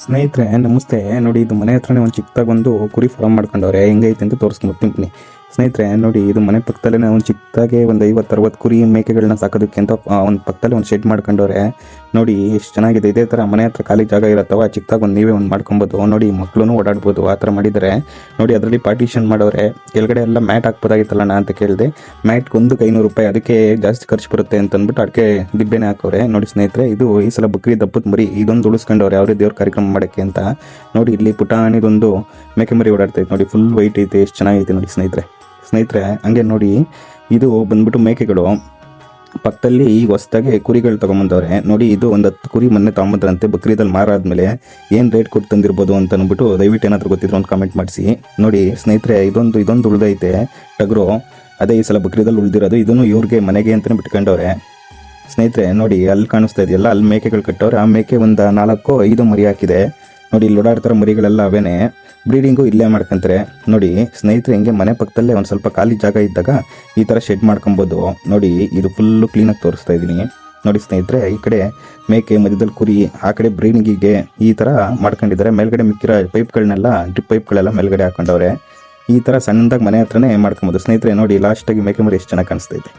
ಸ್ನೇಹಿತರೆ ನಮಸ್ತೆ. ನೋಡಿ, ಇದು ಮನೆ ಹತ್ರನೇ ಒಂದು ಚಿಕ್ಕದಾಗಿ ಒಂದು ಕುರಿ ಫಾರ್ಮ್ ಮಾಡ್ಕೊಂಡವ್ರೆ. ಹೆಂಗೈತೆ ಅಂತ ತೋರಿಸ್ಕೊಂಡ್ಬಿಡ್ತೀನಿ. ಸ್ನೇಹಿತರೆ ನೋಡಿ, ಇದು ಮನೆ ಪಕ್ಕದಲ್ಲೇ ಒಂದು ಚಿಕ್ಕದಾಗೆ ಒಂದು 50-60 ಕುರಿ ಮೇಕೆಗಳನ್ನ ಸಾಕೋದಕ್ಕೆ ಅಂತ ಒಂದು ಪಕ್ಕದಲ್ಲಿ ಒಂದು ಶೆಡ್ ಮಾಡ್ಕೊಂಡವ್ರೆ. ನೋಡಿ ಎಷ್ಟು ಚೆನ್ನಾಗಿದೆ. ಇದೇ ಥರ ಮನೆ ಹತ್ರ ಖಾಲಿ ಜಾಗ ಇರತ್ತವ, ಚಿಕ್ಕದಾಗಿ ಒಂದು ನೀವೇ ಒಂದು ಮಾಡ್ಕೊಬೋದು. ನೋಡಿ, ಮಕ್ಕಳು ಓಡಾಡ್ಬೋದು, ಆ ಥರ ಮಾಡಿದ್ದಾರೆ. ನೋಡಿ, ಅದರಲ್ಲಿ ಪಾರ್ಟಿಷನ್ ಮಾಡೋರೆ. ಕೆಳಗಡೆ ಎಲ್ಲ ಮ್ಯಾಟ್ ಹಾಕ್ಬೋದಾಗಿತ್ತಲ್ಲ ಅಂತ ಕೇಳಿದೆ. ಮ್ಯಾಟ್ಗೆ ಒಂದು 500 ರೂಪಾಯಿ, ಅದಕ್ಕೆ ಜಾಸ್ತಿ ಖರ್ಚು ಬರುತ್ತೆ ಅಂತ ಅಂದ್ಬಿಟ್ಟು ಅದಕ್ಕೆ ದಿಬ್ಬೆನೆ ಹಾಕೋರೆ. ನೋಡಿ ಸ್ನೇಹಿತರೆ, ಇದು ಈ ಸಲ ಬಕ್ರೀದ್ ಹಬ್ಬದ ಮರಿ ಇದೊಂದು ಉಳಿಸ್ಕೊಂಡವ್ರೆ ಅವರೇ ದೇವ್ರ ಕಾರ್ಯಕ್ರಮ ಮಾಡೋಕ್ಕೆ ಅಂತ. ನೋಡಿ, ಇಲ್ಲಿ ಪುಟಾಣಿದೊಂದು ಮೇಕೆ ಮರಿ ಓಡಾಡ್ತೈತೆ. ನೋಡಿ, ಫುಲ್ ವೈಟ್ ಐತೆ, ಎಷ್ಟು ಚೆನ್ನಾಗೈತೆ ನೋಡಿ ಸ್ನೇಹಿತರೆ. ಹಂಗೆ ನೋಡಿ, ಇದು ಬಂದ್ಬಿಟ್ಟು ಮೇಕೆಗಳು. ಪಕ್ಕದಲ್ಲಿ ಈಗ ಹೊಸದಾಗಿ ಕುರಿಗಳು ತೊಗೊಂಬಂದವ್ರೆ. ನೋಡಿ, ಇದು ಒಂದು 10 ಕುರಿ ಮೊನ್ನೆ ತೊಗೊಂಬಂದ್ರಂತೆ ಬಕ್ರೀದಲ್ಲಿ. ಮಾರಾದ್ಮೇಲೆ ಏನು ರೇಟ್ ಕೊಟ್ಟು ತಂದಿರ್ಬೋದು ಅಂತ ಅಂದ್ಬಿಟ್ಟು ದಯವಿಟ್ಟು ಏನಾದರೂ ಗೊತ್ತಿದ್ರು ಒಂದು ಕಾಮೆಂಟ್ ಮಾಡಿಸಿ. ನೋಡಿ ಸ್ನೇಹಿತರೆ, ಇದೊಂದು ಉಳಿದೈತೆ ಟಗರು. ಅದೇ ಈ ಸಲ ಬಕ್ರೀದಲ್ಲಿ ಉಳಿದಿರೋದು. ಇದನ್ನು ಇವ್ರಿಗೆ ಮನೆಗೆ ಅಂತಲೇ ಬಿಟ್ಕೊಂಡವ್ರೆ. ಸ್ನೇಹಿತರೆ ನೋಡಿ, ಅಲ್ಲಿ ಕಾಣಿಸ್ತಾ ಇದೆಯಲ್ಲ, ಅಲ್ಲಿ ಮೇಕೆಗಳು ಕಟ್ಟವ್ರೆ. ಆ ಮೇಕೆ ಒಂದು 4-5 ಮರಿ ಹಾಕಿದೆ. ನೋಡಿ, ಇಲ್ಲಿ ಓಡಾಡ್ತಾರೋ ಮರಿಗಳೆಲ್ಲ ಅವೇನೆ. ಬ್ರೀಡಿಂಗು ಇಲ್ಲೇ ಮಾಡ್ಕೊಂತಾರೆ. ನೋಡಿ ಸ್ನೇಹಿತರೆ, ಹಿಂಗೆ ಮನೆ ಪಕ್ಕದಲ್ಲೇ ಒಂದು ಸ್ವಲ್ಪ ಖಾಲಿ ಜಾಗ ಇದ್ದಾಗ ಈ ಥರ ಶೆಡ್ ಮಾಡ್ಕೊಬೋದು. ನೋಡಿ, ಇದು ಫುಲ್ಲು ಕ್ಲೀನಾಗಿ ತೋರಿಸ್ತಾ ಇದ್ದೀನಿ. ನೋಡಿ ಸ್ನೇಹಿತರೆ, ಈ ಕಡೆ ಮೇಕೆ, ಮಧ್ಯದಲ್ಲಿ ಕುರಿ, ಆ ಕಡೆ ಬ್ರೀಡಿಂಗಿಗೆ ಈ ಥರ ಮಾಡ್ಕೊಂಡಿದ್ದಾರೆ. ಮೇಲ್ಗಡೆ ಮಿಕ್ಕಿರೋ ಪೈಪ್ಗಳನ್ನೆಲ್ಲ, ಡ್ರಿಪ್ ಪೈಪ್ಗಳೆಲ್ಲ ಮೇಲ್ಗಡೆ ಹಾಕೊಂಡವ್ರೆ. ಈ ಥರ ಸಣ್ಣದಾಗಿ ಮನೆ ಹತ್ರನೇ ಮಾಡ್ಕೊಬೋದು. ಸ್ನೇಹಿತರೆ ನೋಡಿ, ಲಾಸ್ಟಾಗಿ ಮೇಕೆ ಮರಿ ಎಷ್ಟು ಚೆನ್ನಾಗಿ ಕಾಣಿಸ್ತೈತೆ.